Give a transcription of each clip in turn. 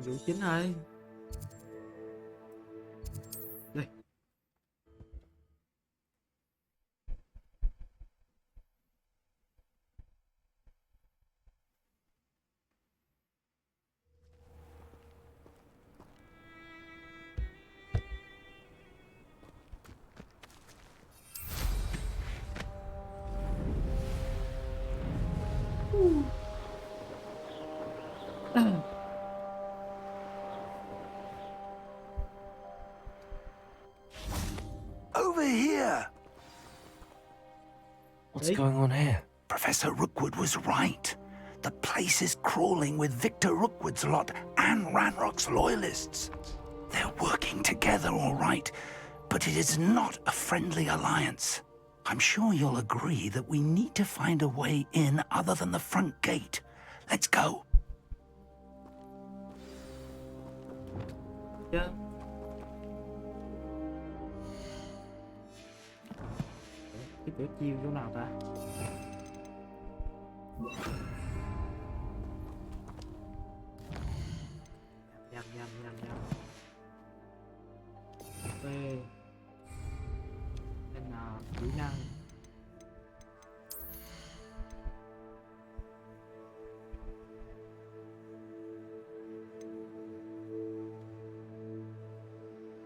Vụ chính thôi. Đây. Over here! What's going on here? Professor Rookwood was right. The place is crawling with Victor Rookwood's lot and Ranrock's loyalists. They're working together all right, but it is not a friendly alliance. I'm sure you'll agree that we need to find a way in other than the front gate. Let's go. Yeah. Cái cửa chiêu chỗ nào ta? Nhầm. B N kỹ năng.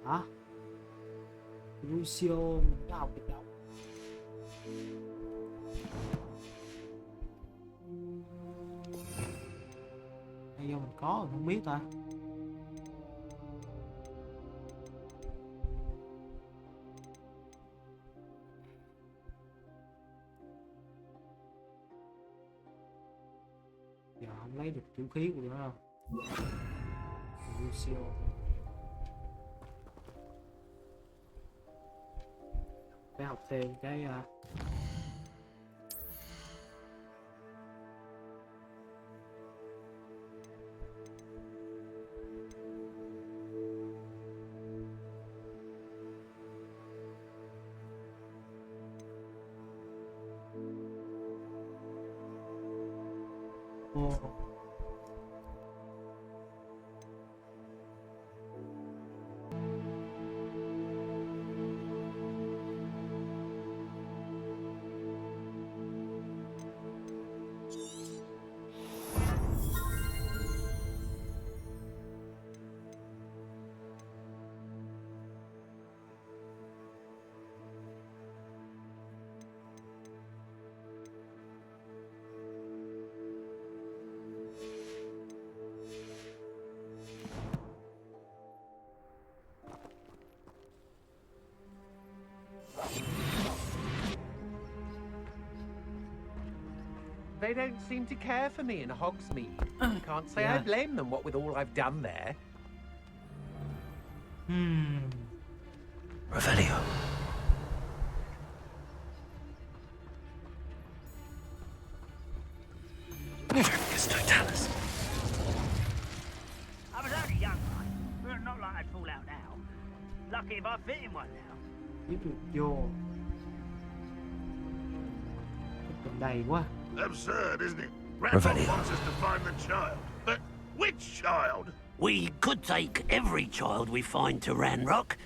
Hả? Lucio mình có học được đâu? Hay do mình có rồi không biết ta. Giờ không lấy được vũ khí của nó đâu. Lucio. Phải học thêm cái They don't seem to care for me in Hogsmeade. Can't say I blame them, what with all I've done there. Revelio. Trafficus Totalis. I was only young, but not like I'd fall out now. Lucky if I fit in one now. tiếp tục vô. Còn đầy quá. Absurd, isn't it? Ranrock wants us to find the child. But which child? We could take every child we find to Ranrock.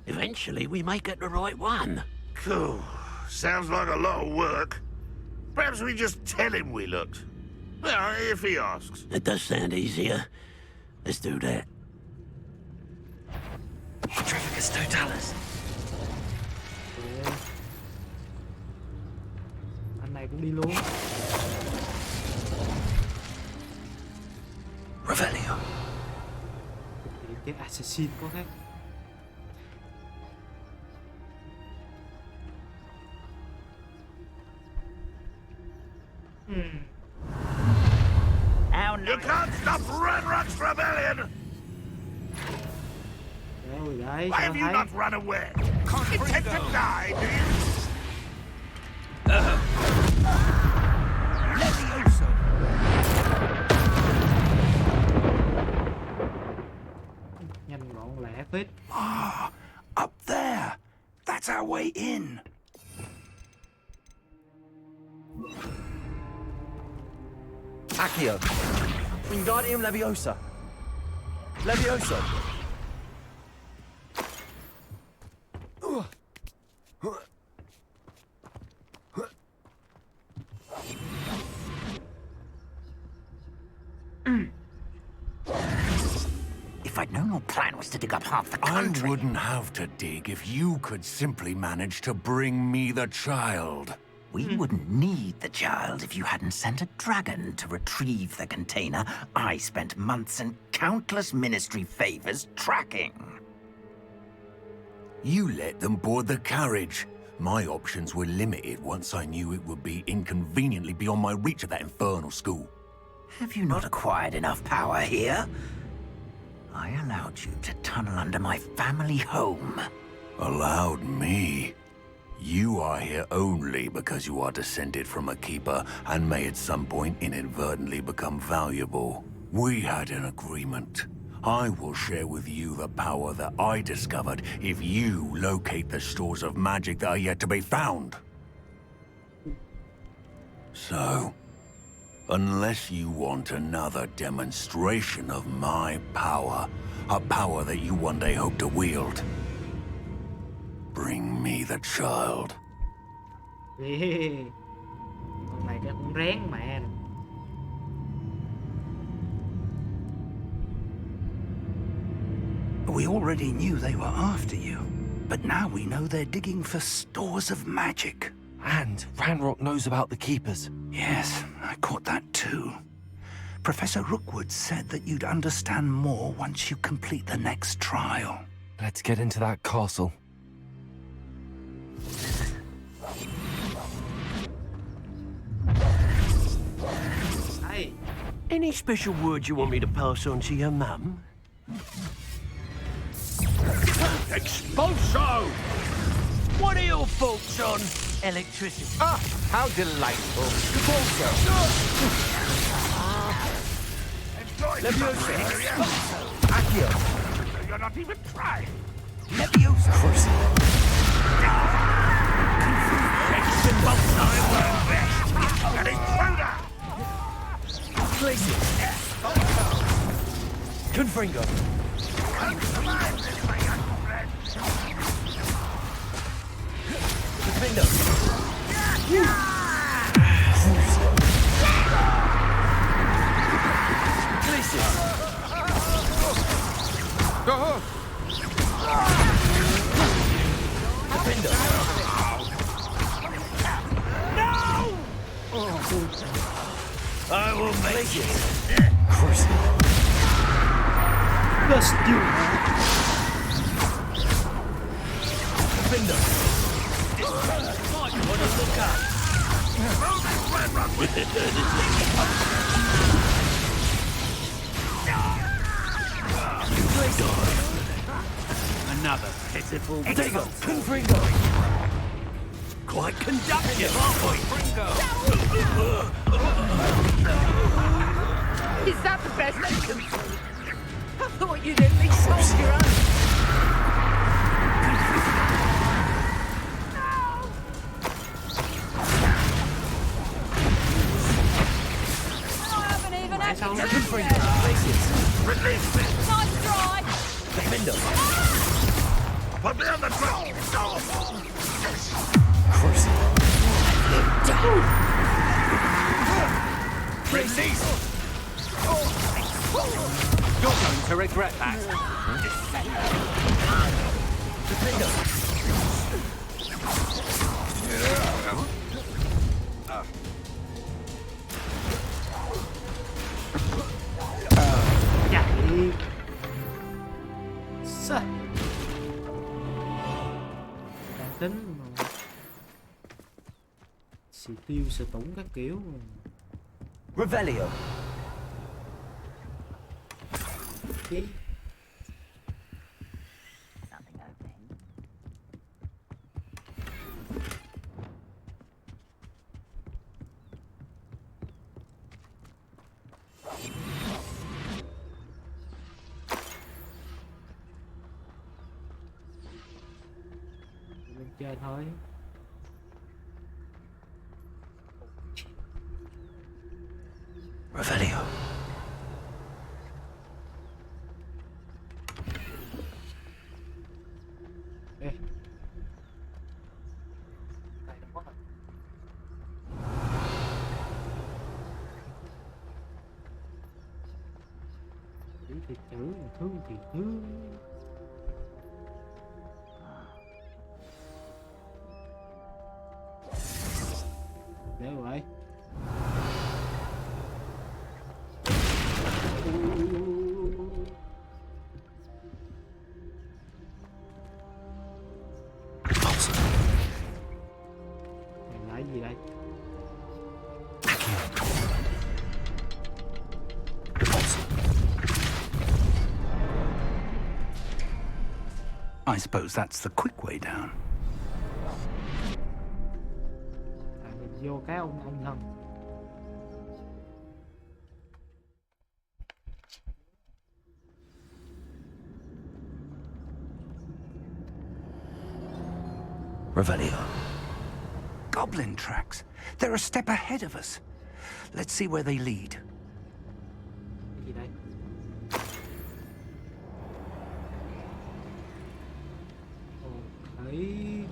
Eventually we may get the right one. Cool. Sounds like a lot of work. Perhaps we just tell him we looked. Well, if he asks. It does sound easier. Let's do that. Trafficus Totalis. Anh này cũng đi luôn. Revelio. Cái assassin có khác. You can't stop Ranrock's rebellion! Rồi đấy, Why sao have you thấy? not run away? Intend to die, do you? Levioso. Nhanh gọn lẹ phết. Ah, up there. That's our way in. Accio. Wingardium Leviosa. Levioso. If I'd known your plan was to dig up half the I country... wouldn't have to dig if you could simply manage to bring me the child. We wouldn't need the child if you hadn't sent a dragon to retrieve the container I spent months and countless ministry favors tracking. You let them board the carriage. My options were limited once I knew it would be inconveniently beyond my reach at that infernal school. Have you not acquired enough power here? I allowed you to tunnel under my family home. Allowed me? You are here only because you are descended from a keeper and may at some point inadvertently become valuable. We had an agreement. I will share with you the power that I discovered if you locate the stores of magic that are yet to be found. So, unless you want another demonstration of my power, a power that you one day hope to wield, bring me the child. Ê, con này cái cũng rén mẹ. We already knew they were after you, but now we know they're digging for stores of magic. And Ranrock knows about the Keepers. Yes, I caught that too. Professor Rookwood said that you'd understand more once you complete the next trial. Let's get into that castle. Hey, Any special words you want me to pass on to your mum? Expulso! What are your thoughts on electricity? Ah, how delightful. Enjoy the Leviosa. area. Accio. You're not even trying. Leviosa! Expulso works best. An intruder! Glacius. Confringo. Defendo. Glacius. Defendo. I will make it. just you. Defendo. Might want to look up. Another pitiful Potato. Confringo. Quite conductive, aren't we? Is that the best you can do? I thought you'd at least hold your own. I haven't even had to drink Confringo. yet. Glacius. Nice try. Defendo. Put me on the ground. Release. You're going to regret that. Defendo. Chạy. Sao? Đang tính mà. Xì tiêu xì tủng các kiểu. Revelio. Cái Something opening. mình chơi thôi. Revelio. Chữ thì chữ, thứ thì thứ. Để vậy. Là cái gì đây? I suppose that's the quick way down. Mình vô cái ông thân. Revelio. Goblin tracks. They're a step ahead of us. Let's see where they lead. Cái gì đây? Thấy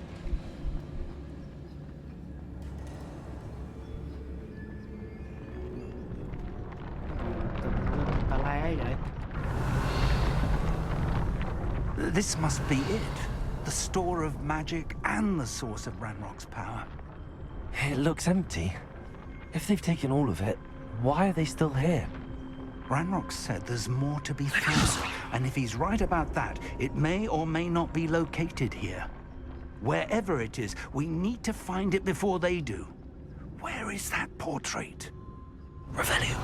tà la ấy vậy. This must be it. The store of magic and the source of Ranrock's power. It looks empty. If they've taken all of it, why are they still here? Ranrock said there's more to be found, and if he's right about that, it may or may not be located here. Wherever it is, we need to find it before they do. Where is that portrait? Revelio.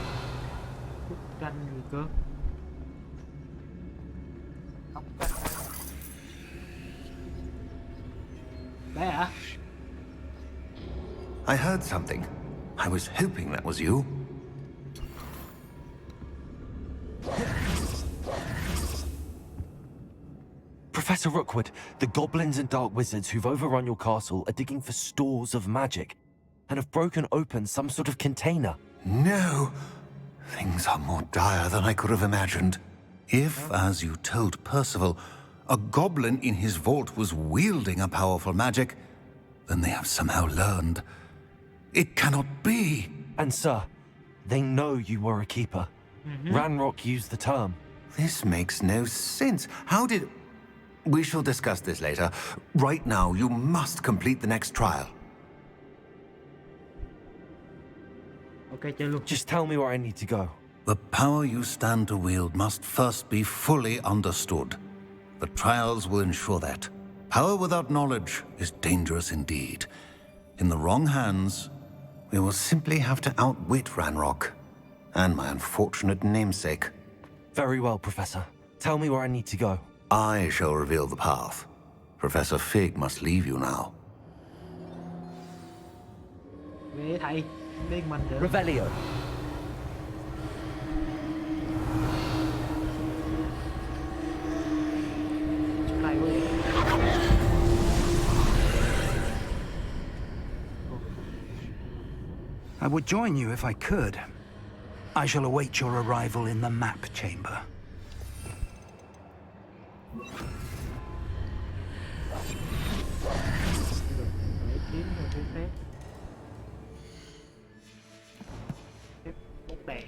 Bức tranh gì cơ? Đấy hả? I heard something. I was hoping that was you. Professor Rookwood, the goblins and dark wizards who've overrun your castle are digging for stores of magic and have broken open some sort of container. No. Things are more dire than I could have imagined. If, as you told Percival, a goblin in his vault was wielding a powerful magic, then they have somehow learned. It cannot be. And sir, they know you were a keeper. Ranrock used the term. This makes no sense. How did... We shall discuss this later. Right now, you must complete the next trial. Ok, chơi luôn. Just tell me where I need to go. The power you stand to wield must first be fully understood. The trials will ensure that. Power without knowledge is dangerous indeed. In the wrong hands, we will simply have to outwit Ranrock and my unfortunate namesake. Very well, Professor. Tell me where I need to go. I shall reveal the path. Professor Fig must leave you now. Về thầy, đi mình được. Revelio. Chỗ này quá vậy. I would join you if I could. I shall await your arrival in the map chamber. Kiếm rồi cái phép. Phép bốc đèn.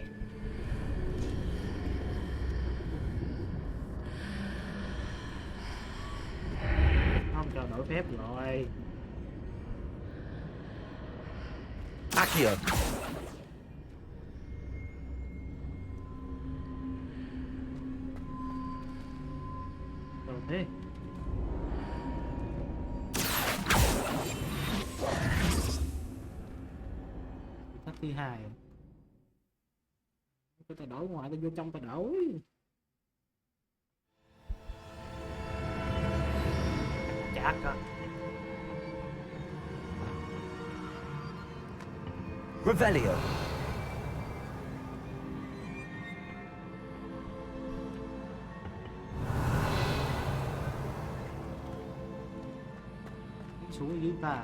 Không cho nổi phép rồi. Accio. Rồi thế. Thách thứ hai. Cái ta đổi ngoài ta vô trong ta đổi. Chát á. Revelio. Xuống dưới ta.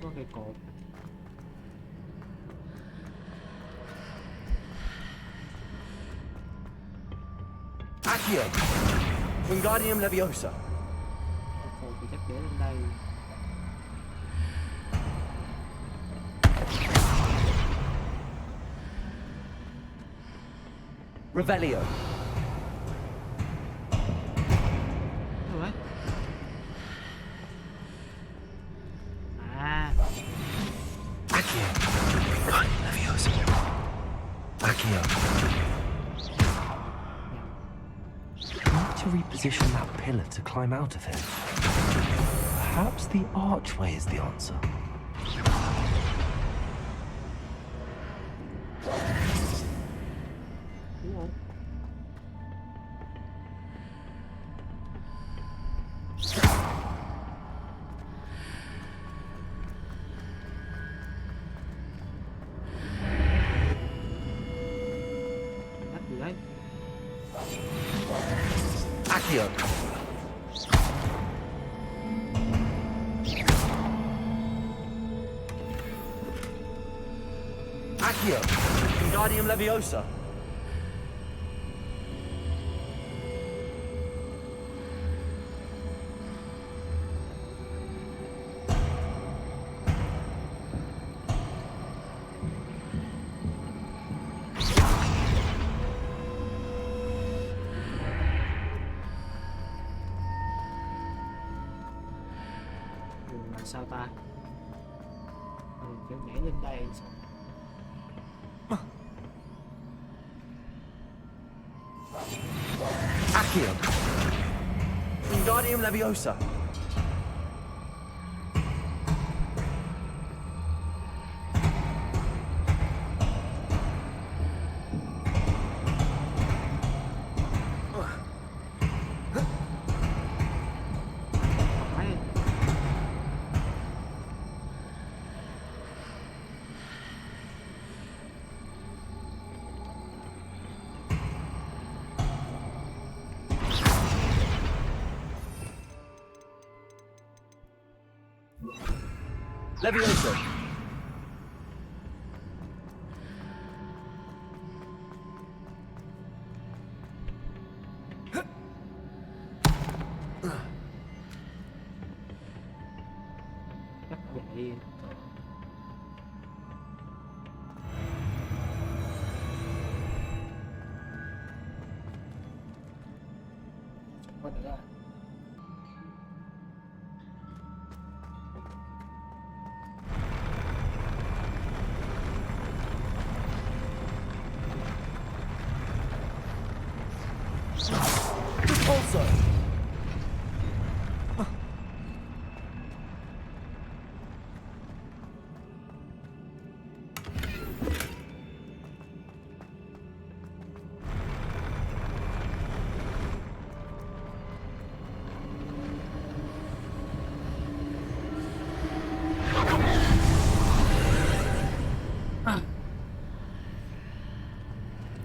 Có cây cột. Accio. Wingardium Leviosa. Ồ, thì chắc để lên đây. Revelio. Rồi đấy. À, Accio. Wingardium Leviosa. Accio. I need to reposition that pillar to climb out of here. Perhaps the archway is the answer. đúng không? Bắt gì đấy? Accio. Accio. Wingardium Leviosa. Đường là sao ta? Kiểu nhảy lên đây sao? Accio. Wingardium Leviosa. Phải. Leviosa. Chắc vậy. Chẳng có nữa. Repulsor.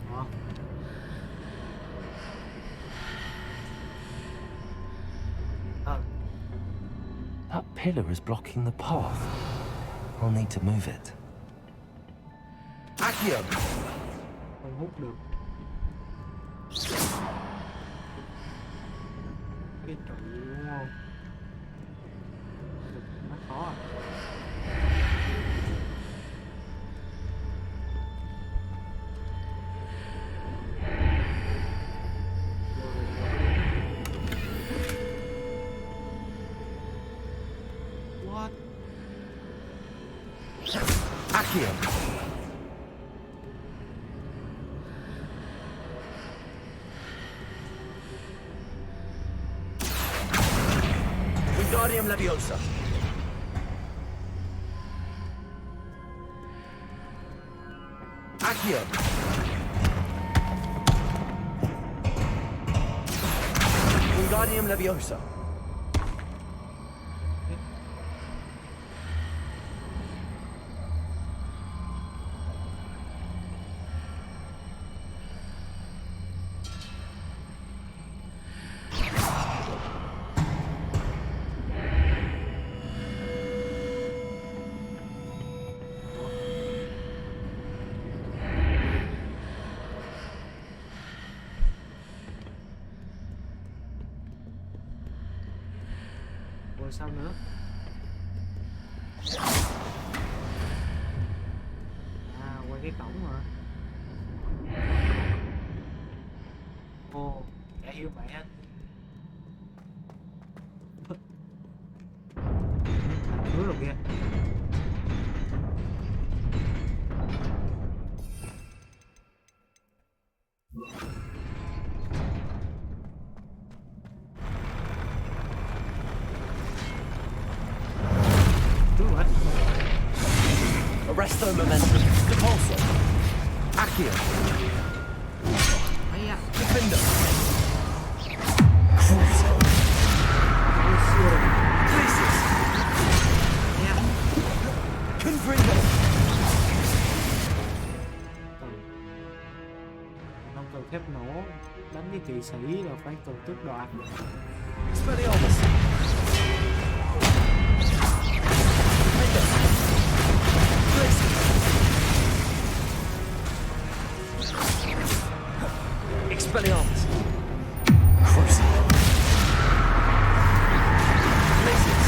Đó. Ờ, That pillar is blocking the path. I'll need to move it. Accio. không hút được. Cái trụ đúng không? Nó khó à. What? Accio. Wingardium Leviosa. Accio. Wingardium Leviosa. Rồi sao nữa? À, qua cái cổng hả? Ồ, chả hiểu vậy anh. Làm thứ rồi kìa. Arresto momentum. Depulso. Accio. Defender. Cruiser. Places. Confringo. Không cần phép nổ. Đánh cái kỵ sĩ là phải cần tước đoạt. Expelliarmus. Expelliarmus. Crucible. Places.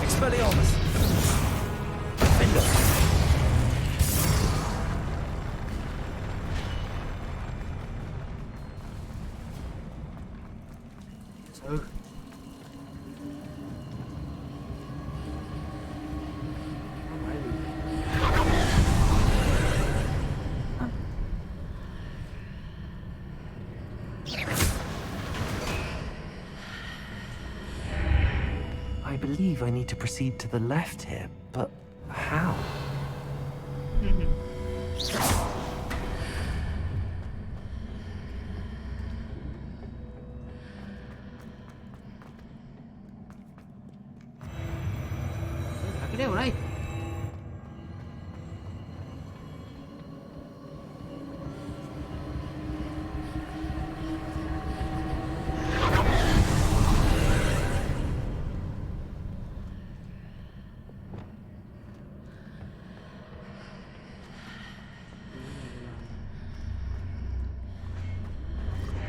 Expelliarmus. Defender. Ừ. I believe I need to proceed to the left here, but how? Cái đeo ở đây.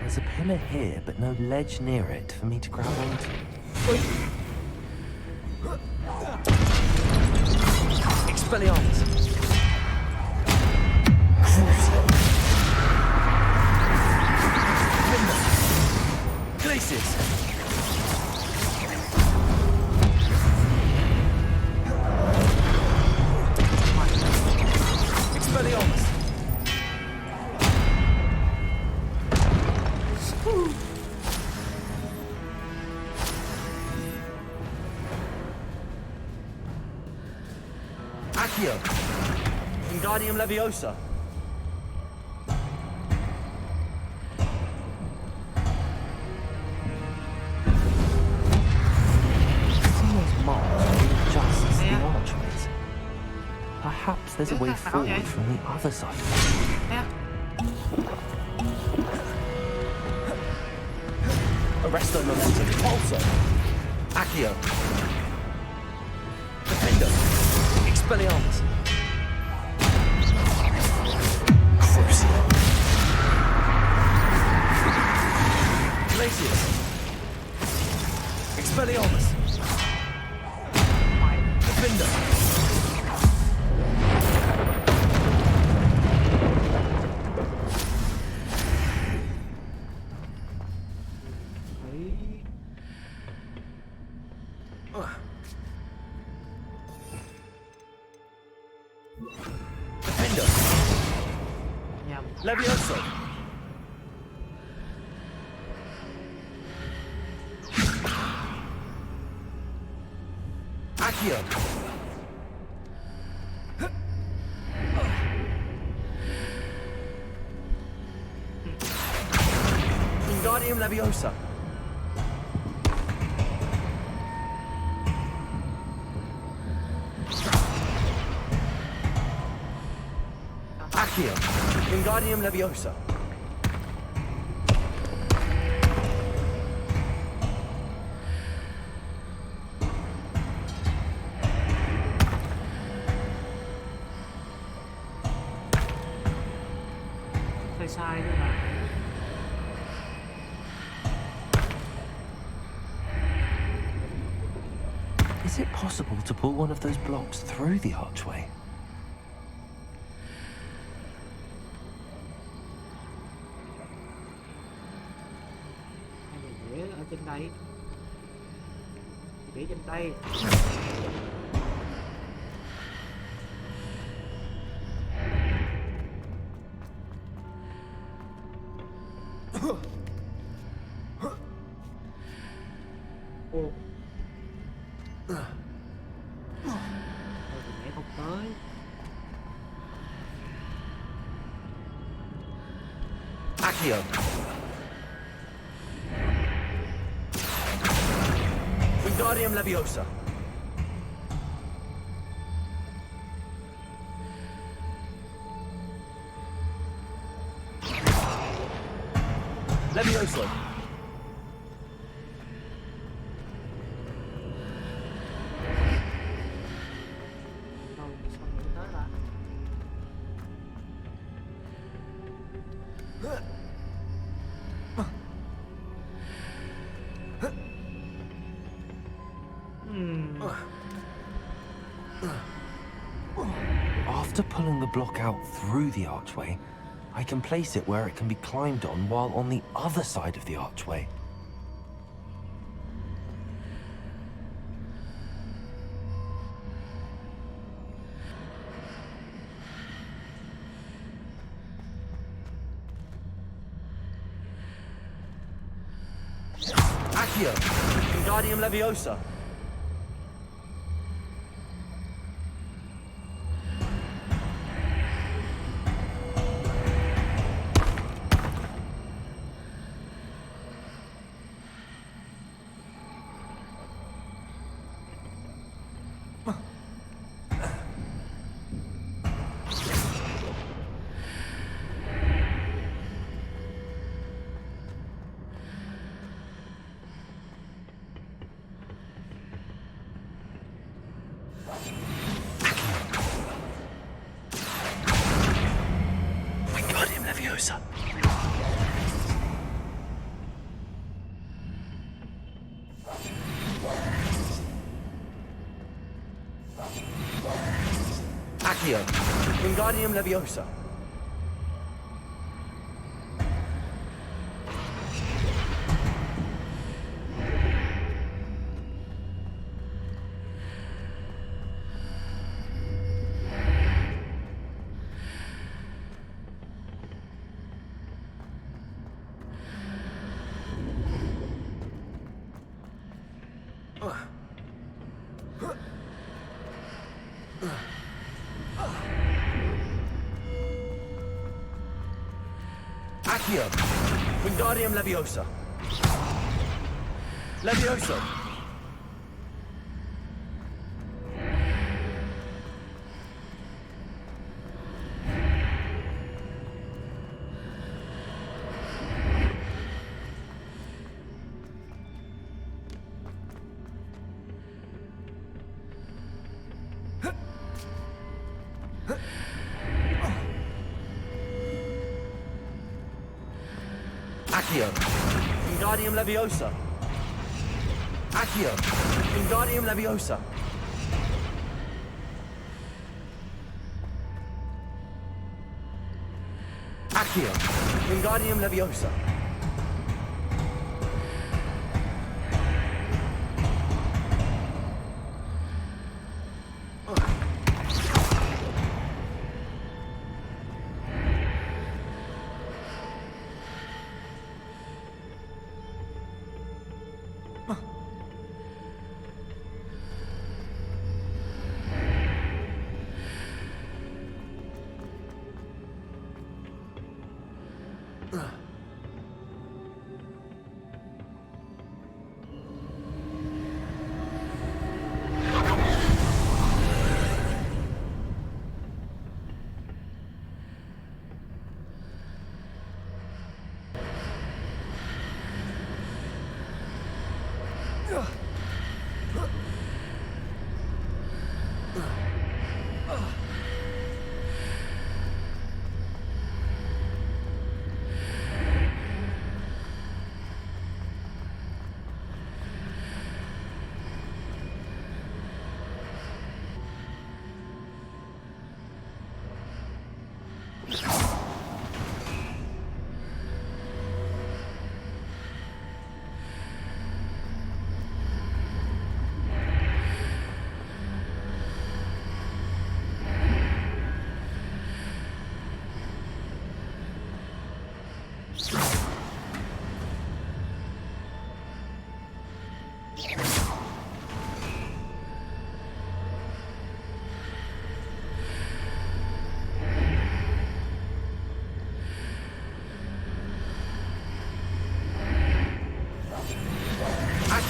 There's a pillar here, but no ledge near it for me to grab onto. Expelliarmus. Cruiser. Glaciers. Expelliarmus. Accio. Wingardium Leviosa. See those marks being just as the archways. Perhaps there's a way forward from the other side. Arresto momentum. Pulso. Accio. Defender. Expelliarmus. Crucible. Glaciers. Expelliarmus. Defender. Defender. Levioso. Accio. Wingardium Leviosa. Accio. Wingardium Leviosa. sai các bạn. Is it possible to pull one of those blocks through the archway? Hay là để ở trên đây? Để trên đây. Ô. Nhảy không tới. Accio! Wingardium Leviosa! Leviosa! After pulling the block out through the archway, I can place it where it can be climbed on while on the other side of the archway. Accio! Wingardium Leviosa! Wingardium Leviosa. Accio. Wingardium Leviosa. Accio. Wingardium Leviosa. Leviosa. Accio. Wingardium Leviosa. Accio. Wingardium Leviosa. Accio. Wingardium Leviosa.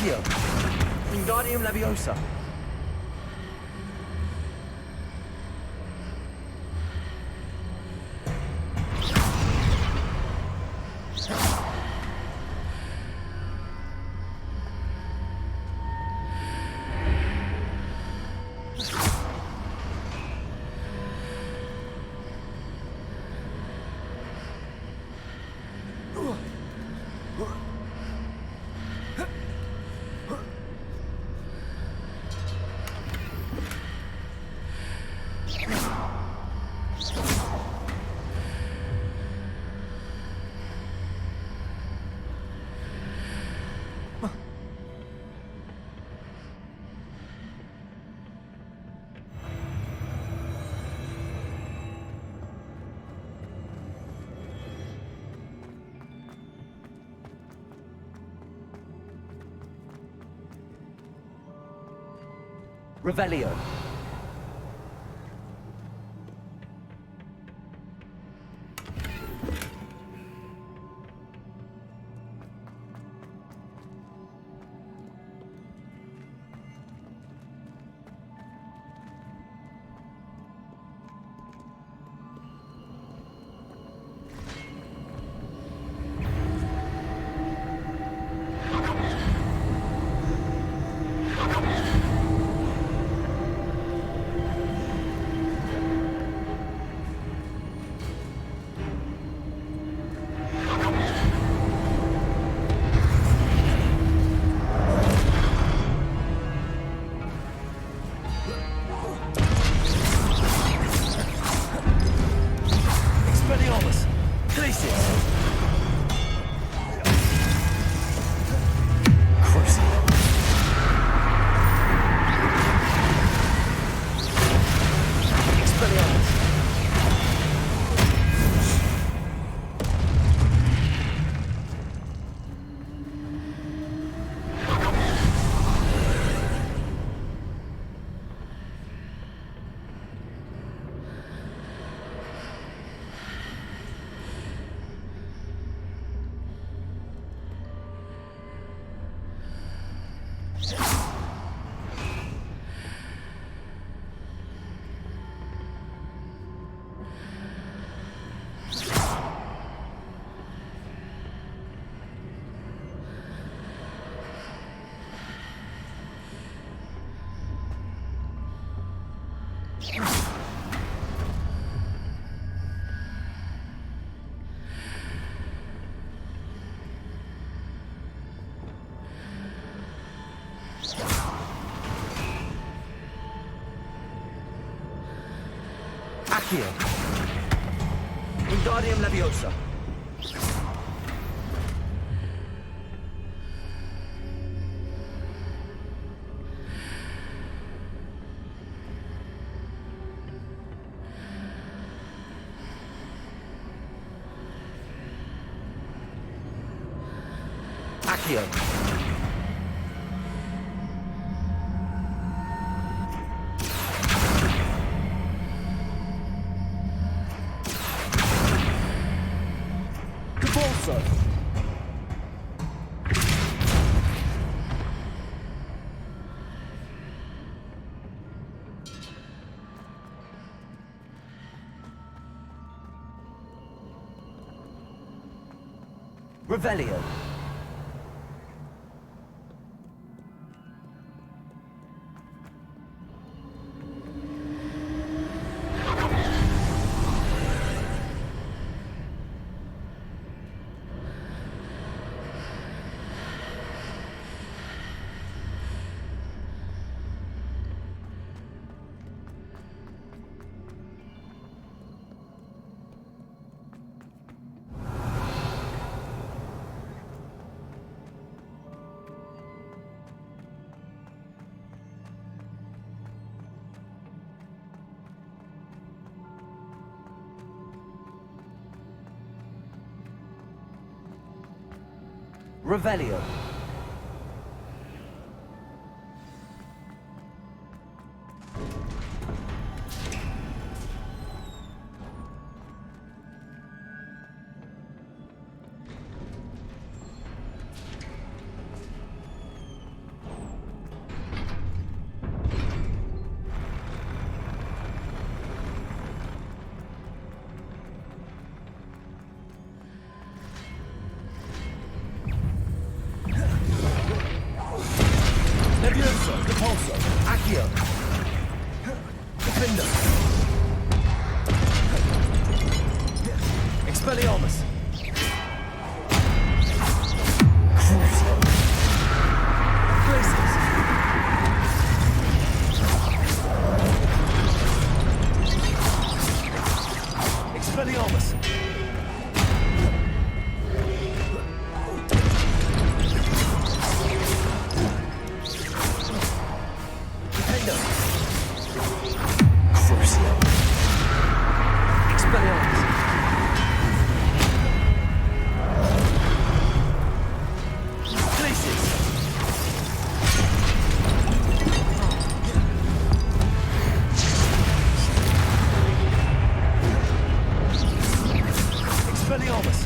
Accio. Wingardium Leviosa. Revelio. Accio. Wingardium Leviosa. Accio. Revelio. Revelio. Levioso, Repulso, Accio. Defender. Expelliarmus. Crucio. Glacius. Expelliarmus. Defender. Crucio. Expelliarmus. Glacius. Expelliarmus.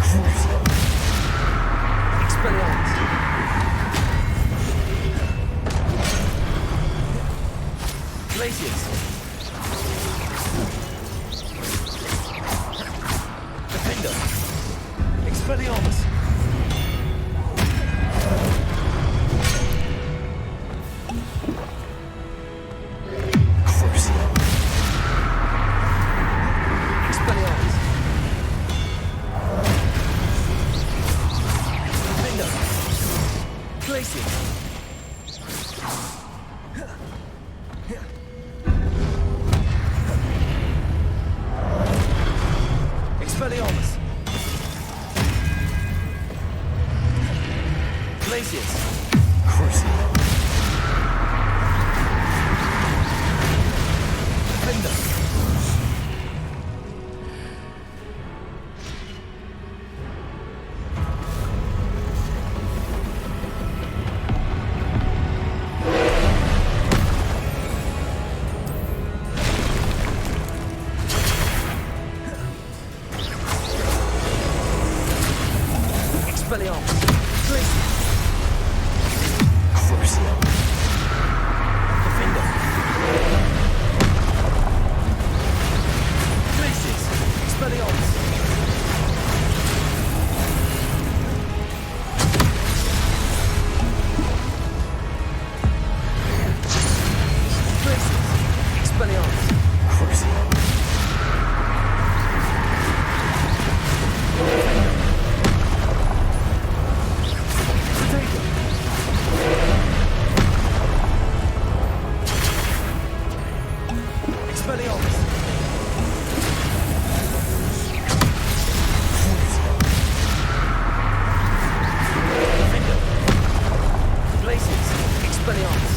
Crucio. Expelliarmus. Glacius. Defender. Expelliarmus. Crucio. Expelliarmus. Defender. Glacius. Expelliarmus. Glacius. Crucio. Defender. Expelliarmus. Glacius. Crucio. Defender. Glacius. Expelliarmus. Glacius. Expelliarmus. Crucio. Potato. Expelliarmus. Defender. Glacius. Expelliarmus.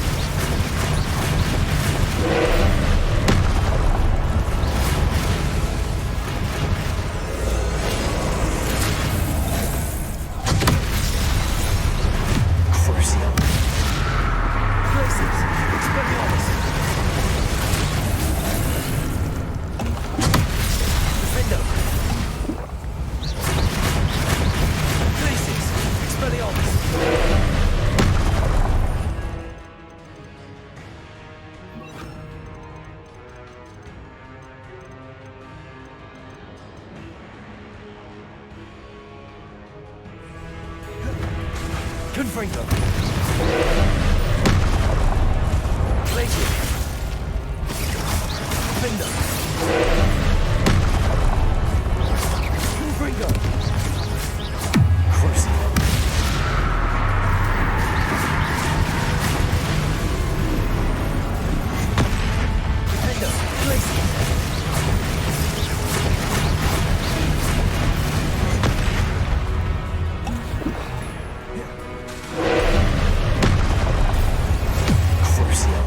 Crucio. Glacius. Expelliarmus. Defender. Glacius. Expelliarmus. Confringo. Glacius. Defender. Confringo. Crucio. Defender. Glacius. Crucio.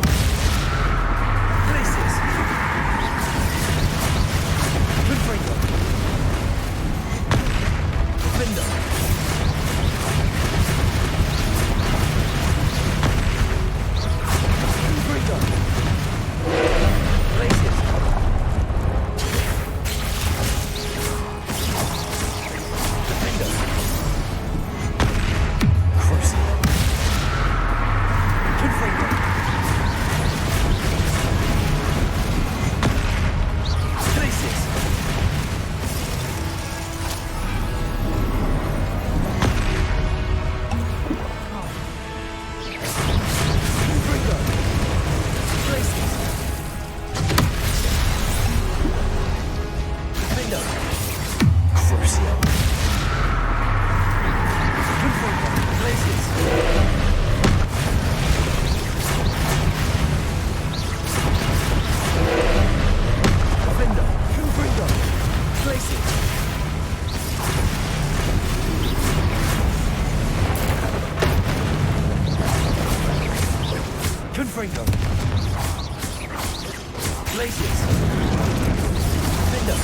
window.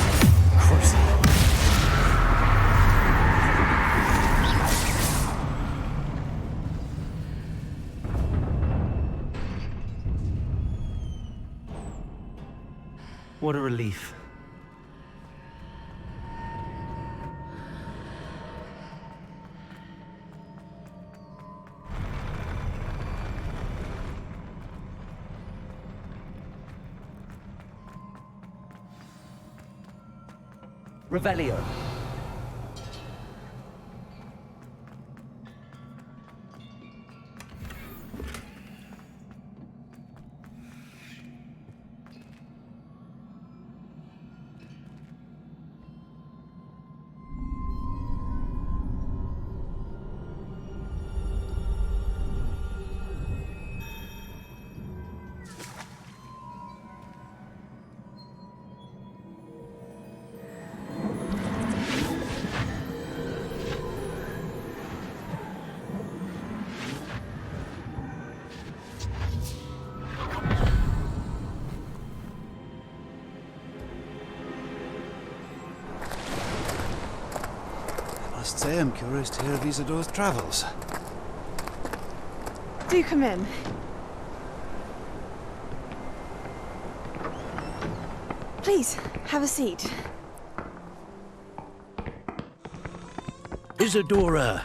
Gross. What a relief. Revelio. I must say I'm curious to hear of Isidore's travels. Do come in. Please, have a seat. Isadora,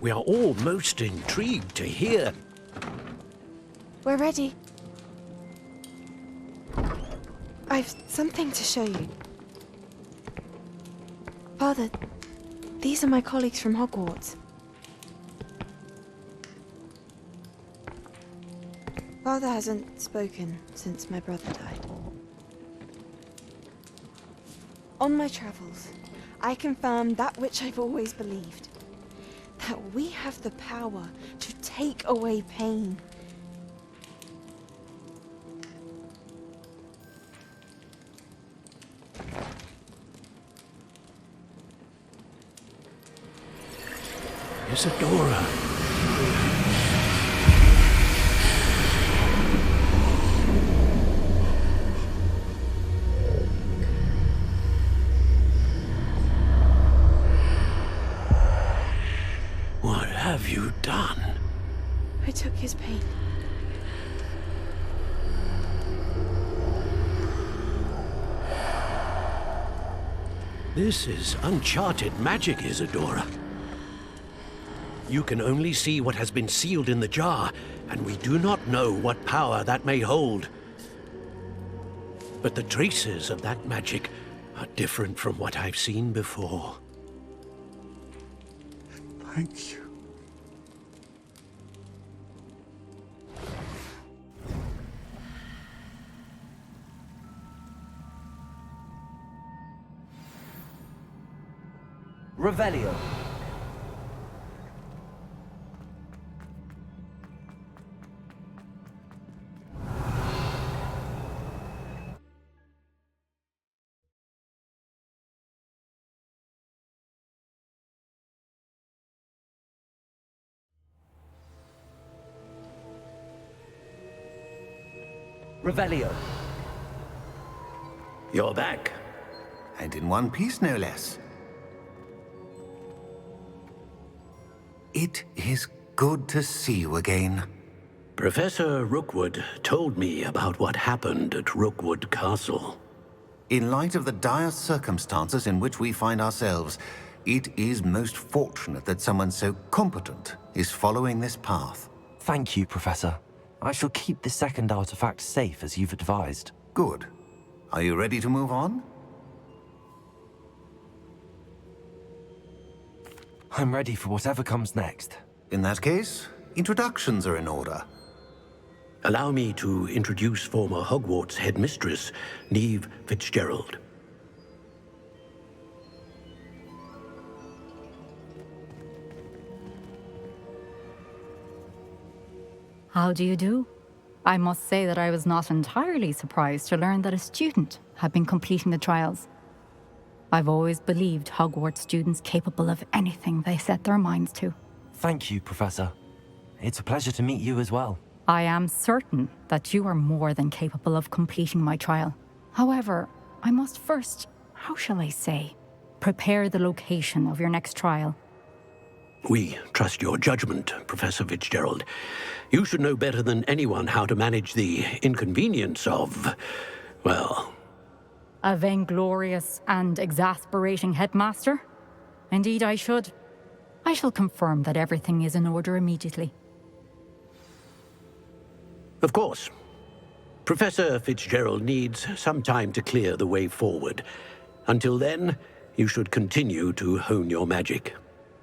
we are all most intrigued to hear. We're ready. I've something to show you. Father, these are my colleagues from Hogwarts. Father hasn't spoken since my brother died. On my travels, I confirmed that which I've always believed. That we have the power to take away pain. Isadora. What have you done? I took his pain. This is uncharted magic, Isadora. You can only see what has been sealed in the jar, and we do not know what power that may hold. But the traces of that magic are different from what I've seen before. Thank you. Revelio. Revelio. You're back. And in one piece, no less. It is good to see you again. Professor Rookwood told me about what happened at Rookwood Castle. In light of the dire circumstances in which we find ourselves, it is most fortunate that someone so competent is following this path. Thank you, Professor. I shall keep the second artifact safe as you've advised. Good. Are you ready to move on? I'm ready for whatever comes next. In that case, introductions are in order. Allow me to introduce former Hogwarts headmistress, Neve Fitzgerald. How do you do? I must say that I was not entirely surprised to learn that a student had been completing the trials. I've always believed Hogwarts students capable of anything they set their minds to. Thank you, Professor. It's a pleasure to meet you as well. I am certain that you are more than capable of completing my trial. However, I must first, how shall I say, prepare the location of your next trial. We trust your judgment, Professor Fitzgerald. You should know better than anyone how to manage the inconvenience of, well... A vainglorious and exasperating headmaster? Indeed I should. I shall confirm that everything is in order immediately. Of course. Professor Fitzgerald needs some time to clear the way forward. Until then, you should continue to hone your magic.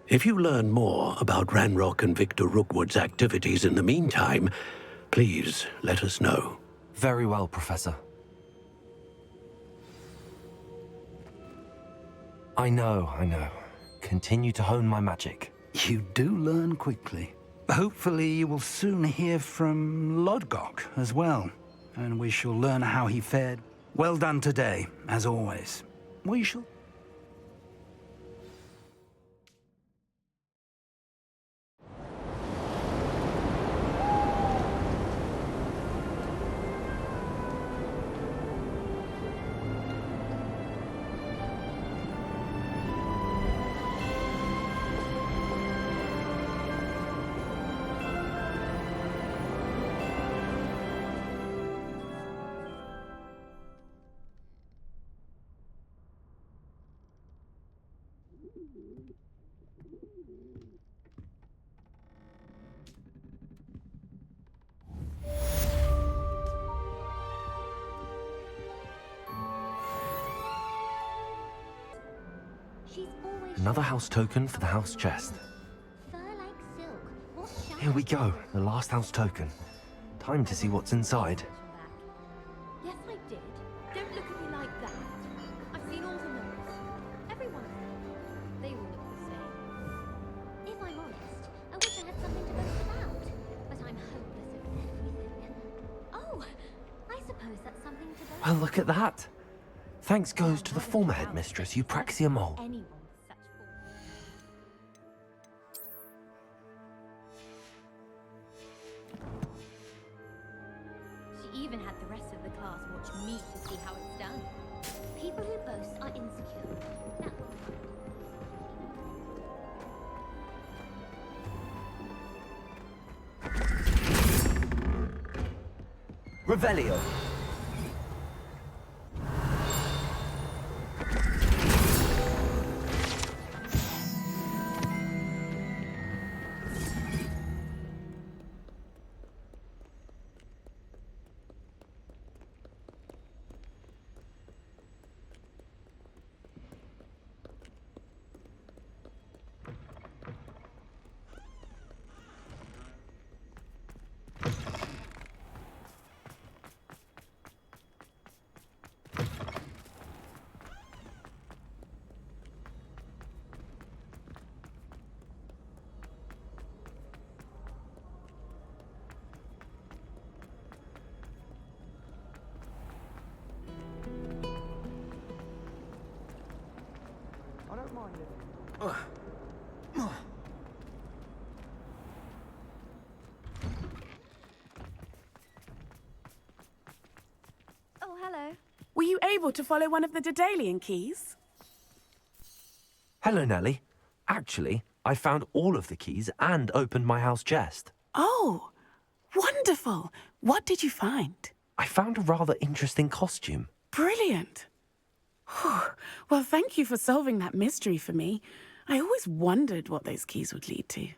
If you learn more about Ranrock and Victor Rookwood's activities in the meantime, please let us know. Very well, Professor. I know. Continue to hone my magic. You do learn quickly. Hopefully you will soon hear from Lodgok as well, and we shall learn how he fared. Well done today, as always. We shall... Another house token for the house chest. Here we go, the last house token. Time to see what's inside. Yes, I did. Don't look at me like that. I've seen all the notes. Everyone of them. They all look the same. If I'm honest, I wish I had something to boast about. But I'm hopeless at everything. Oh, I suppose that's something to boast. Well, look at that. Thanks goes to the former headmistress, Eupraxia Mole. She even had the rest of the class watch me to see how it's done. People who boast are insecure. Revelio. Oh, hello. Were you able to follow one of the Daedalian keys? Hello, Nellie. Actually, I found all of the keys and opened my house chest. Oh, wonderful. What did you find? I found a rather interesting costume. Brilliant. Well, thank you for solving that mystery for me. I always wondered what those keys would lead to.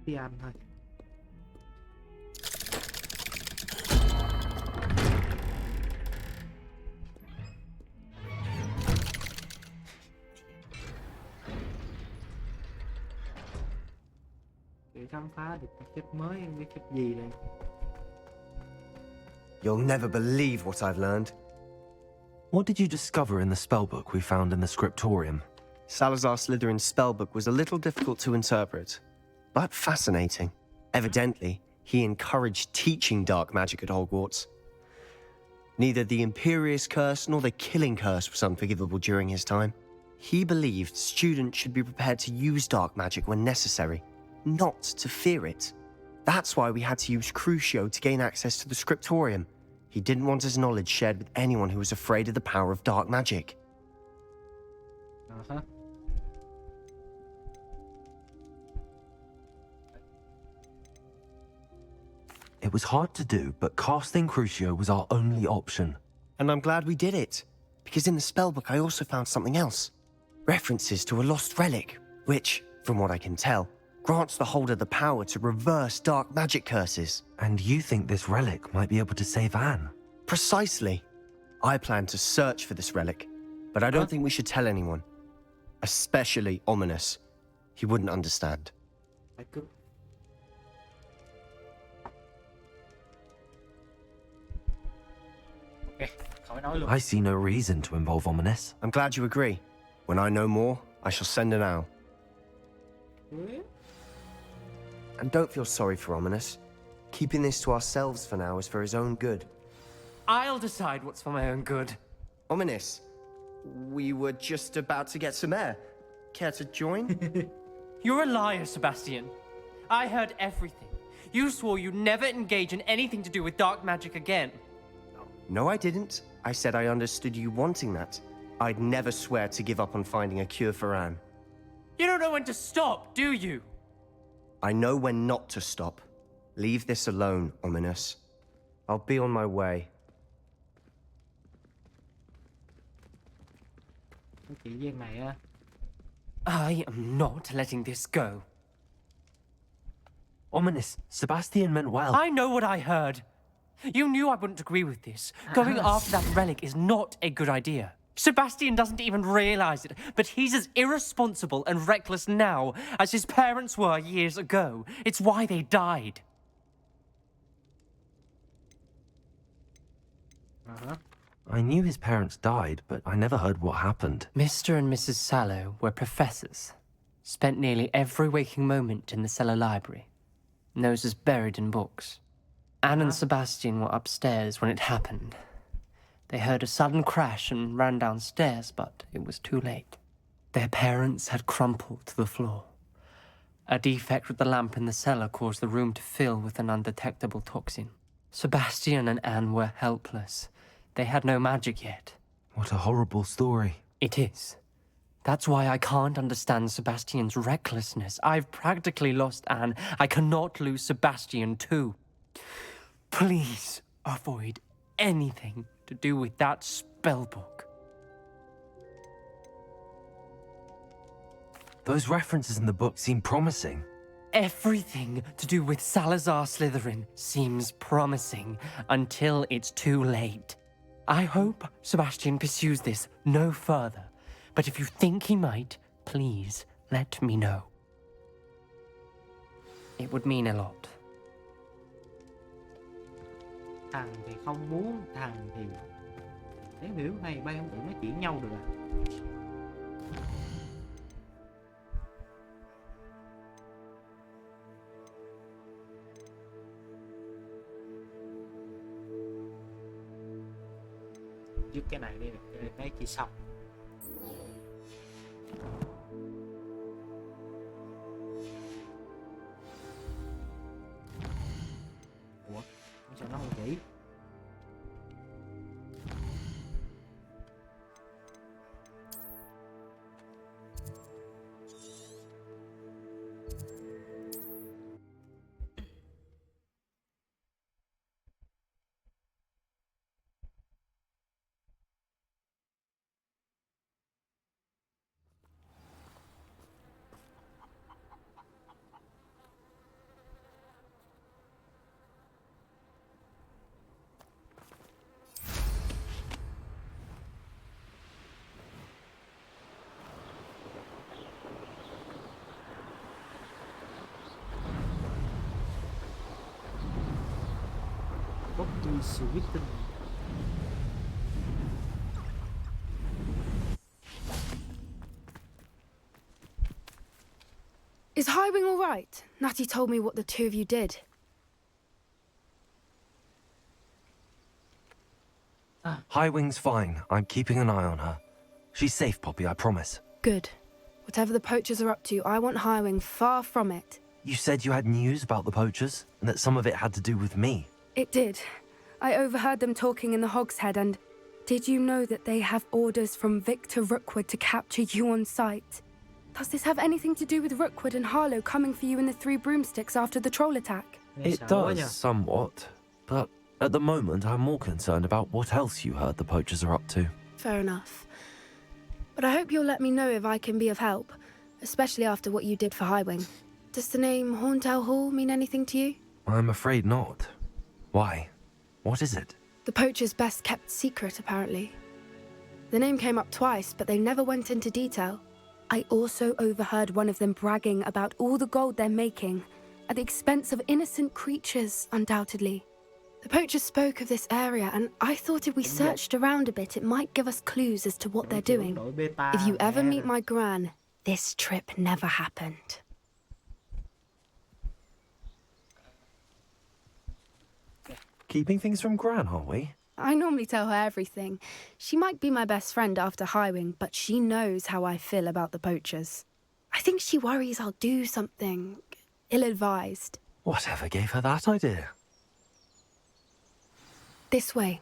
đi ăn thôi. Để khám phá được cái phép mới, không biết phép gì đây. You'll never believe what I've learned. What did you discover in the spellbook we found in the scriptorium? Salazar Slytherin's spellbook was a little difficult to interpret, but fascinating. Evidently, he encouraged teaching dark magic at Hogwarts. Neither the Imperious Curse nor the Killing Curse was unforgivable during his time. He believed students should be prepared to use dark magic when necessary, not to fear it. That's why we had to use Crucio to gain access to the scriptorium. He didn't want his knowledge shared with anyone who was afraid of the power of dark magic. Uh-huh. It was hard to do, but casting Crucio was our only option. And I'm glad we did it, because in the spellbook I also found something else. References to a lost relic, which, from what I can tell, grants the holder the power to reverse dark magic curses. And you think this relic might be able to save Anne? Precisely. I plan to search for this relic, but I don't think we should tell anyone. Especially Ominous. He wouldn't understand. I see no reason to involve Ominous. I'm glad you agree. When I know more, I shall send an owl. And don't feel sorry for Ominous. Keeping this to ourselves for now is for his own good. I'll decide what's for my own good. Ominous, we were just about to get some air. Care to join? You're a liar, Sebastian. I heard everything. You swore you'd never engage in anything to do with dark magic again. No, I didn't. I said I understood you wanting that. I'd never swear to give up on finding a cure for Anne. You don't know when to stop, do you? I know when not to stop. Leave this alone, Ominous. I'll be on my way. I am not letting this go. Ominous, Sebastian meant well. I know what I heard. You knew I wouldn't agree with this. Going after that relic is not a good idea. Sebastian doesn't even realize it, but he's as irresponsible and reckless now as his parents were years ago. It's why they died. I knew his parents died, but I never heard what happened. Mr. and Mrs. Sallow were professors. Spent nearly every waking moment in the cellar library. Noses buried in books. Anne and Sebastian were upstairs when it happened. They heard a sudden crash and ran downstairs, but it was too late. Their parents had crumpled to the floor. A defect with the lamp in the cellar caused the room to fill with an undetectable toxin. Sebastian and Anne were helpless. They had no magic yet. What a horrible story. It is. That's why I can't understand Sebastian's recklessness. I've practically lost Anne. I cannot lose Sebastian too. Please avoid anything to do with that spellbook. Those references in the book seem promising. Everything to do with Salazar Slytherin seems promising until it's too late. I hope Sebastian pursues this no further, but if you think he might, please let me know. It would mean a lot. Thằng thì không muốn, thằng thì... Nếu hiểu hay bay không tự nói chuyện nhau được à? Dứt cái này đi, cái chỉ xong. Ủa? Sao nó không chỉ? Plot twist quyết định. Is Highwing all right? Natty told me what the two of you did. Highwing's fine. I'm keeping an eye on her. She's safe, Poppy, I promise. Good. Whatever the poachers are up to, I want Highwing far from it. You said you had news about the poachers, and that some of it had to do with me. It did. I overheard them talking in the Hogshead, and did you know that they have orders from Victor Rookwood to capture you on sight? Does this have anything to do with Rookwood and Harlow coming for you in the Three Broomsticks after the troll attack? It does, somewhat. But at the moment, I'm more concerned about what else you heard the poachers are up to. Fair enough. But I hope you'll let me know if I can be of help, especially after what you did for Highwing. Does the name Horntail Hall mean anything to you? I'm afraid not. Why? What is it? The poachers' best kept secret, apparently. The name came up twice, but they never went into detail. I also overheard one of them bragging about all the gold they're making, at the expense of innocent creatures, undoubtedly. The poachers spoke of this area, and I thought if we searched around a bit, it might give us clues as to what they're doing. If you ever meet my gran, this trip never happened. Keeping things from Gran, are we? I normally tell her everything. She might be my best friend after Highwing, but she knows how I feel about the poachers. I think she worries I'll do something ill-advised. Whatever gave her that idea? This way.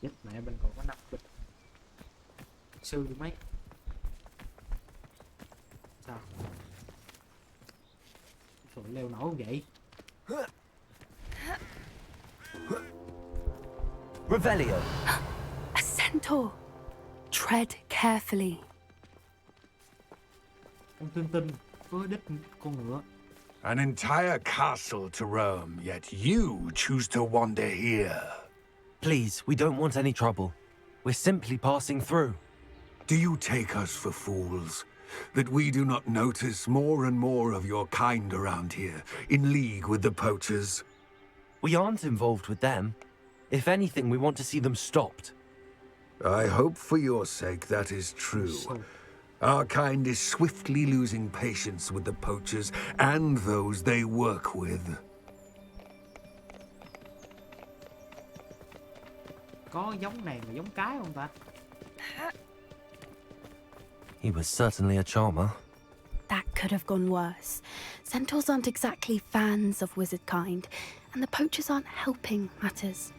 Chết mẹ, bên còn có 5 bịch sư mấy. Sao? Trời, leo nổi không vậy? Revelio. A centaur. Tread carefully. Con tinh tinh với đích con ngựa. An entire castle to roam, yet you choose to wander here. Please, we don't want any trouble. We're simply passing through. Do you take us for fools? That we do not notice more and more of your kind around here, in league with the poachers? We aren't involved with them. If anything, we want to see them stopped. I hope for your sake that is true. Our kind is swiftly losing patience with the poachers and those they work with. Có giống này mà giống cái không ta? He was certainly a charmer. That could have gone worse. Centaurs aren't exactly fans of wizard kind, and the poachers aren't helping matters.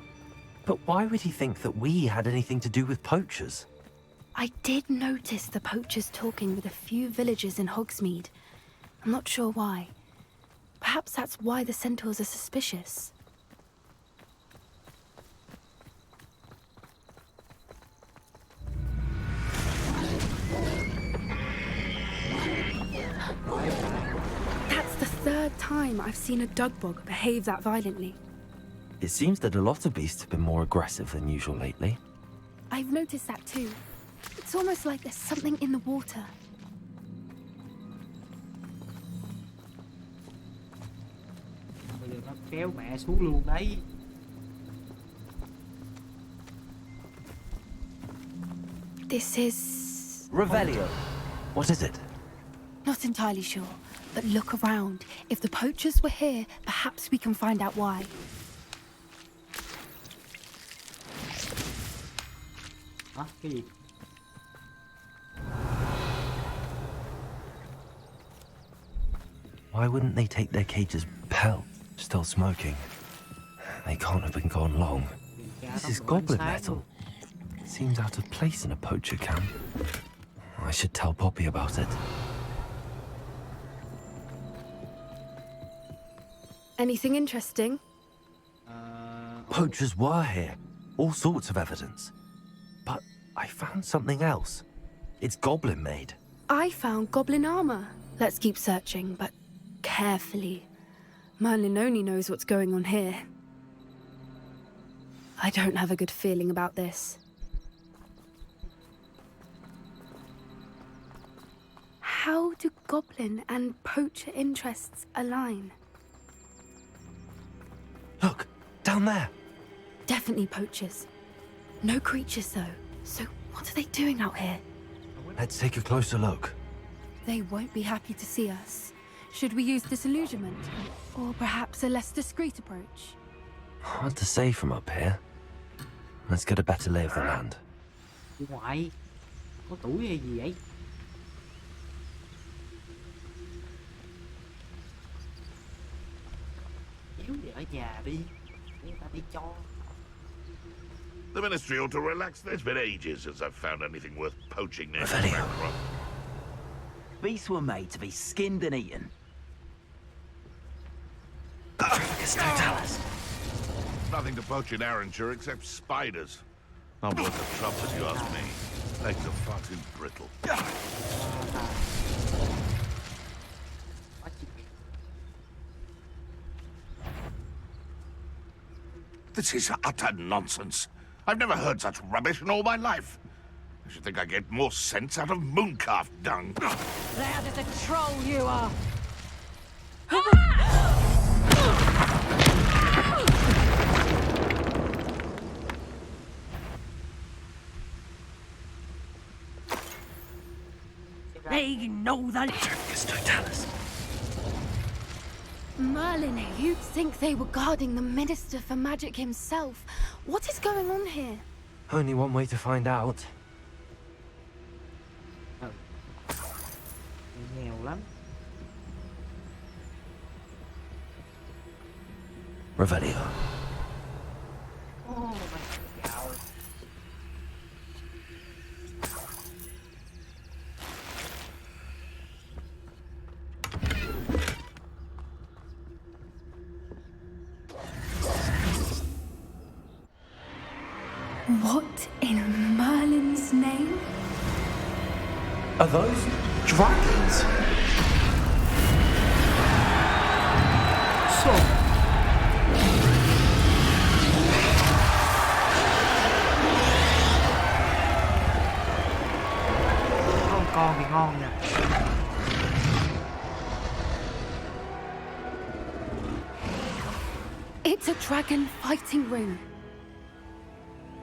But why would he think that we had anything to do with poachers? I did notice the poachers talking with a few villagers in Hogsmeade. I'm not sure why. Perhaps that's why the centaurs are suspicious. That's the third time I've seen a dugbog behave that violently. It seems that a lot of beasts have been more aggressive than usual lately. I've noticed that too. It's almost like there's something in the water. Bây giờ nó kéo mẹ xuống luôn đấy. This is... Revelio. What is it? Not entirely sure, but look around. If the poachers were here, perhaps we can find out why. Hả? Cái gì? Why wouldn't they take their cages pelt, still smoking? They can't have been gone long. This is goblin metal. Seems out of place in a poacher camp. I should tell Poppy about it. Anything interesting? Poachers were here. All sorts of evidence. But I found something else. It's goblin made. I found goblin armor. Let's keep searching, but carefully. Merlin only knows what's going on here. I don't have a good feeling about this. How do goblin and poacher interests align? Look, down there. Definitely poachers. No creatures, though. So what are they doing out here? Let's take a closer look. They won't be happy to see us. Should we use disillusionment? Or perhaps a less discreet approach? Hard to say from up here. Let's get a better lay of the land. Ngoại, có tuổi hay gì vậy? Nếu để ở nhà đi, người ta đi cho. The Ministry ought to relax. It's been ages since I've found anything worth poaching near Revelio. Bancroft. Beasts were made to be skinned and eaten. Nothing to poach in Arranshire except spiders. Not worth the trouble if you ask me. Legs are far too brittle. This is utter nonsense. I've never heard such rubbish in all my life. I should think I get more sense out of mooncalf dung. Loud as a troll you are! They know the... Merlin, you'd think they were guarding the Minister for Magic himself. What is going on here? Only one way to find out. Nghèo lắm. Revelio. What in Merlin's name? Are those dragons? So. Con thì ngon nha. It's a dragon fighting ring.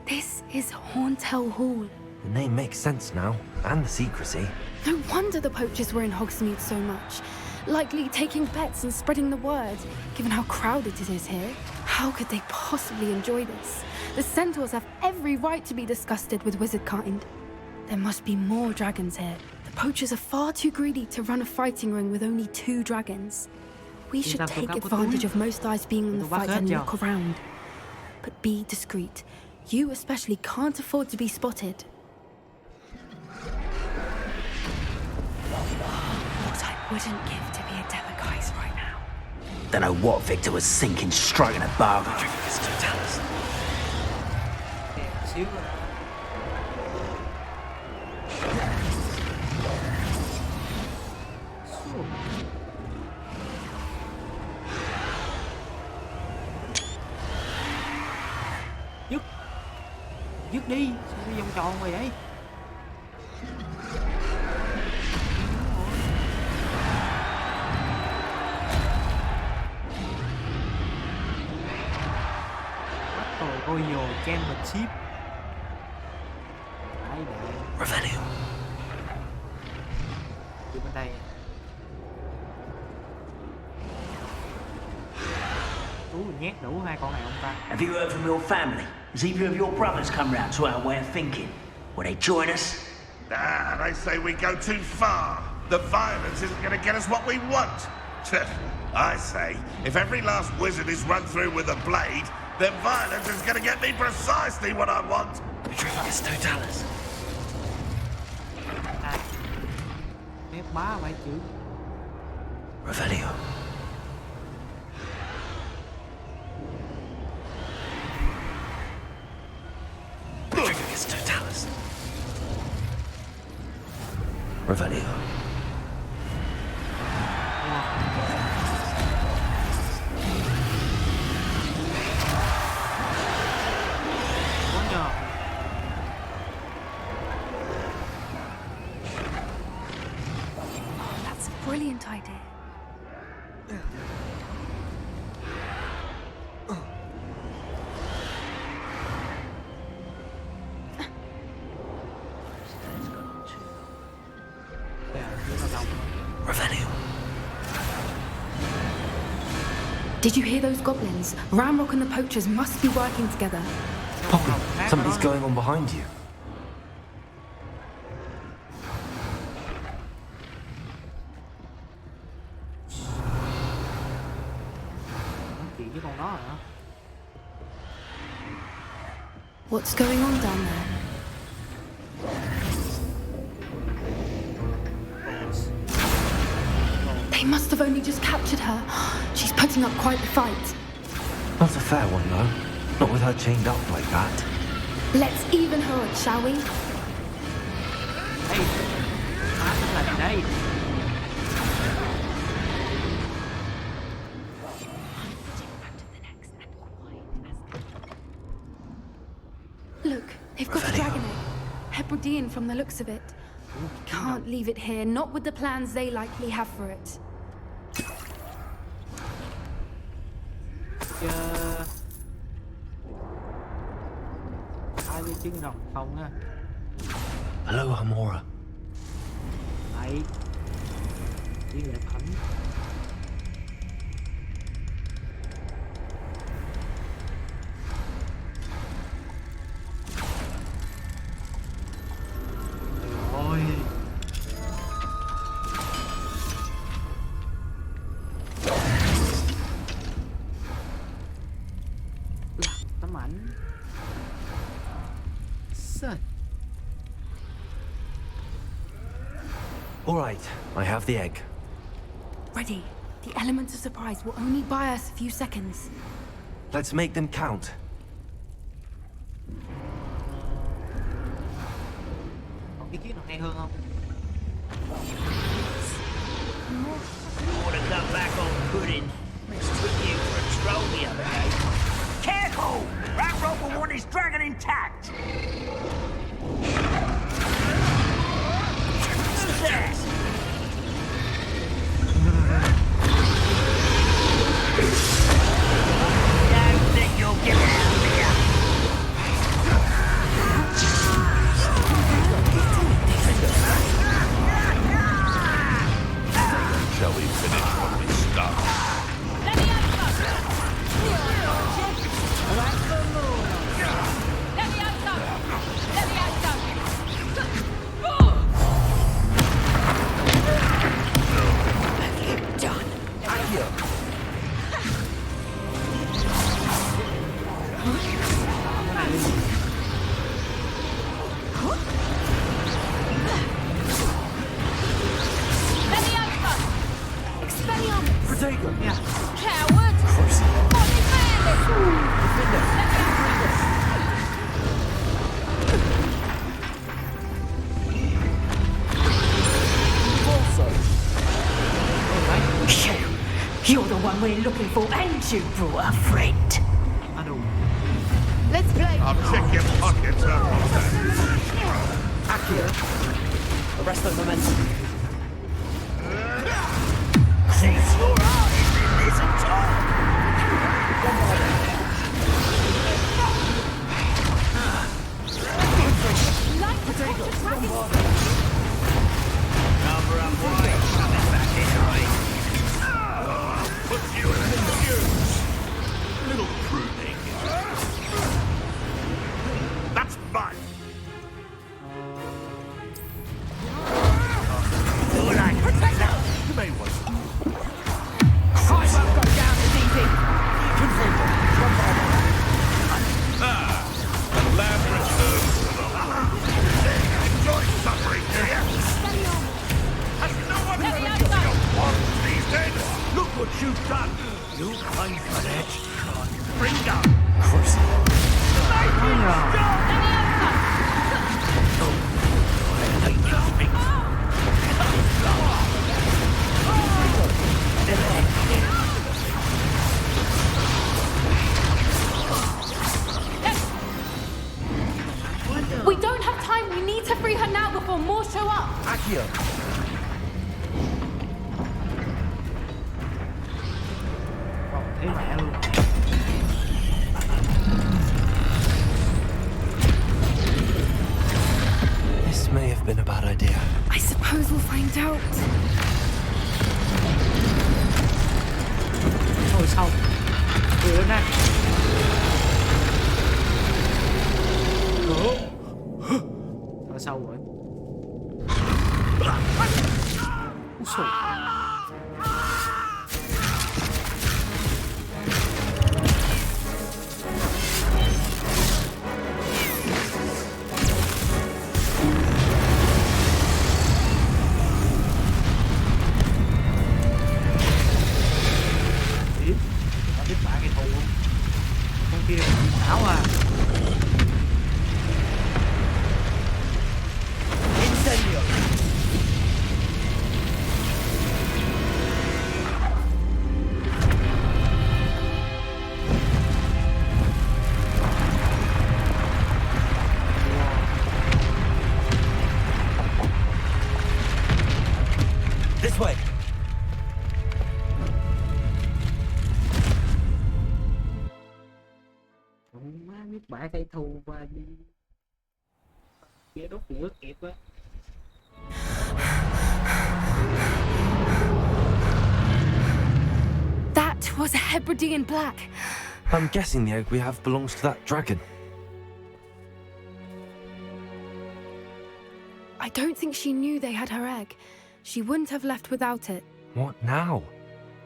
This is Hauntel Hall. The name makes sense now, and the secrecy. No wonder the poachers were in Hogsmeade so much. Likely taking bets and spreading the word, given how crowded it is here. How could they possibly enjoy this? The centaurs have every right to be disgusted with wizard kind. There must be more dragons here. The poachers are far too greedy to run a fighting ring with only 2 dragons. We should take advantage of most eyes being on the fight and look around. But be discreet. You especially can't afford to be spotted. What I wouldn't give to be a Demiguise right now. Don't know what Victor was thinking, striking a bargain. Dứt đi, sao đi vòng tròn rồi vậy? Bắt rồi Royal Championship. Revelio. Đi bên đây. Tú nhét đủ 2 con này ông ta. Have you heard from your family? Has either of your brothers come round to our way of thinking? Will they join us? Ah, they say we go too far. The violence isn't going to get us what we want. I say, if every last wizard is run through with a blade, then violence is going to get me precisely what I want. Vitricus totalis. Phép bá vậy chứ. Revelio. Vitricus totalis. Revelio. That's a brilliant idea. Did you hear those goblins? Ramrock and the poachers must be working together. Poppy, something's going on behind you. Chuyện với con đó hả? What's going on down there? They must have only just captured her. She's putting up quite the fight. Not a fair one, though. Not with her chained up like that. Let's even her up, shall we? Hey, má cũng là đây. Look, they've got a dragon egg. Hebridean from the looks of it. We can't leave it here, not with the plans they likely have for it. Ai với trứng rồng không á? Hello, Hamora. Đấy. Đi lại phẩm. Ôi. Tấm ảnh. Sơn. All right, I have the egg. Ready. The element of surprise will only buy us a few seconds. Let's make them count. Còn ý kiến nào hay hơn không? Ought to cut back on pudding. Mistook you for a troll the other day. Careful! Ramrock will want his dragon intact. Who's that? Don't think you'll get out of here. Shall we finish what we started? Let me out some! Let me out some! Let me out some! You're done. Let me out some! Expelliarmus! Protego! Yeah. Coward! Body bandit! You're the one we're looking for, and you brought a friend. À đủ. Let's play. I'll check your pockets up on that. Accio. Arrest the momentum. Since your heart is in this at all. Cover up wide. Coming back here, right? Put you in a confuse. Little pruning. That's mine. All right. You may want to. Christ, I've got down as easy. The lab returns to the lab. Enjoy suffering, do you? Has no one ever got your wants these days? Look what you've done. You kind of edge can't bring down. Of course. We don't have time. We need to free her now before more show up. Accio! Thế mẹ luôn. This may have been a bad idea. I suppose we'll find out. Thôi xong. Ở sâu rồi. Tiếp bả gây thù luôn. Con kia ảo à. This way. Má biết bả gây thù và đi kia đốt lửa kịp á. That was a Hebridean black. I'm guessing the egg we have belongs to that dragon. I don't think she knew they had her egg. She wouldn't have left without it. What now?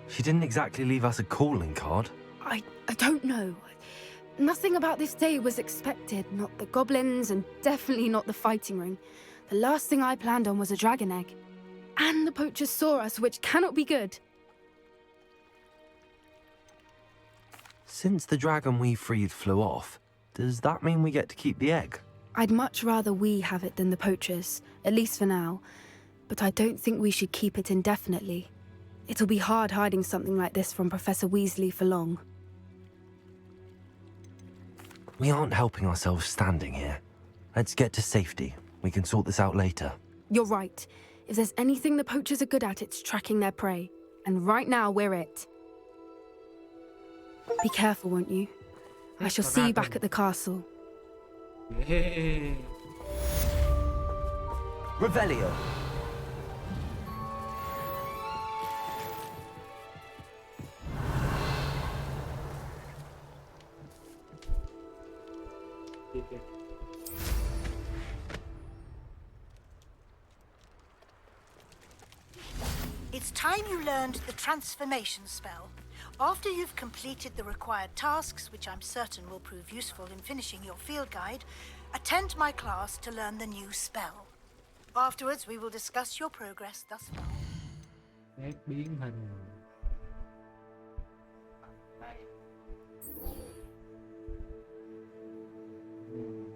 She didn't exactly leave us a calling card. I don't know. Nothing about this day was expected. Not the goblins, and definitely not the fighting ring. The last thing I planned on was a dragon egg. And the poachers saw us, which cannot be good. Since the dragon we freed flew off, does that mean we get to keep the egg? I'd much rather we have it than the poachers, at least for now. But I don't think we should keep it indefinitely. It'll be hard hiding something like this from Professor Weasley for long. We aren't helping ourselves standing here. Let's get to safety. We can sort this out later. You're right. If there's anything the poachers are good at, it's tracking their prey. And right now, we're it. Be careful, won't you? I shall see you back at the castle. Yeah. Revelio. It's time you learned the transformation spell. After you've completed the required tasks, which I'm certain will prove useful in finishing your field guide, attend my class to learn the new spell. Afterwards, we will discuss your progress thus far. Phép biến hình.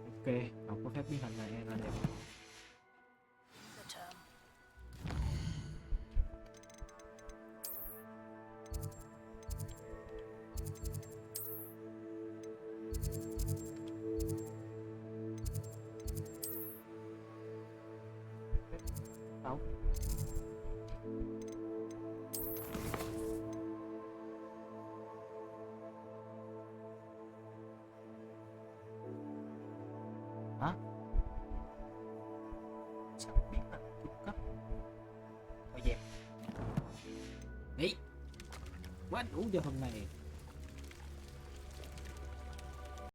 Ok, học có phép biến hình này là đẹp. Hả? Sao biến thành trung cấp? Thôi dẹp. Đi. Quá đủ cho hôm nay.